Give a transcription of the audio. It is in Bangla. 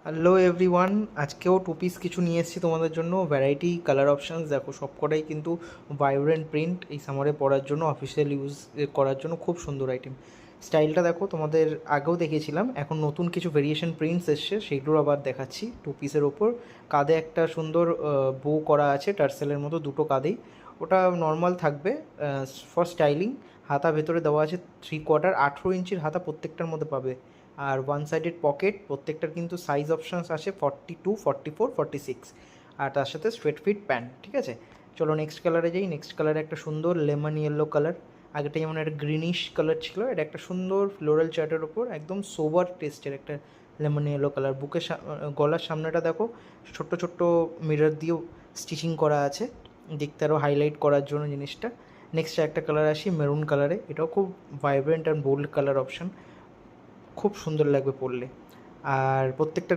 হ্যালো এভরিওয়ান, আজকেও টু পিস কিছু নিয়ে এসেছি তোমাদের জন্য। ভ্যারাইটি কালার অপশানস দেখো, সবকটাই কিন্তু ভাইব্রেন্ট প্রিন্ট, এই সামারে পরার জন্য, অফিসিয়াল ইউজ করার জন্য খুব সুন্দর আইটেম। স্টাইলটা দেখো, তোমাদের আগেও দেখিয়েছিলাম, এখন নতুন কিছু ভেরিয়েশন প্রিন্টস এসছে, সেইগুলো আবার দেখাচ্ছি। টু পিসের ওপর কাঁধে একটা সুন্দর বো করা আছে টার্সেলের মতো, দুটো কাঁধেই। ওটা নর্মাল থাকবে ফর স্টাইলিং। হাতা ভেতরে দেওয়া আছে 3/4, 18 ইঞ্চির হাতা প্রত্যেকটার মধ্যে পাবে। আর ওয়ান সাইডেড পকেট, প্রত্যেকটার কিন্তু সাইজ অপশানস আছে 42, 44, 46। আর তার সাথে স্ট্রেট ফিট প্যান্ট। ঠিক আছে, চলো নেক্সট কালারে যাই। নেক্সট কালারে একটা সুন্দর লেমন ইয়েলো কালার। আগেটা যেমন একটা গ্রিনিশ কালার ছিল, এটা একটা সুন্দর ফ্লোরাল চার্টের ওপর একদম সোবার টেস্টের একটা লেমন ইয়েলো কালার। বুকের গলার সামনেটা দেখো, ছোট্ট ছোট্ট মিরর দিয়েও স্টিচিং করা আছে, দেখতে আরও হাইলাইট করার জন্য জিনিসটা। নেক্সট একটা কালার আসি মেরুন কালারে, এটাও খুব vibrant and bold colour option, খুব সুন্দর লাগবে পরলে। আর প্রত্যেকটা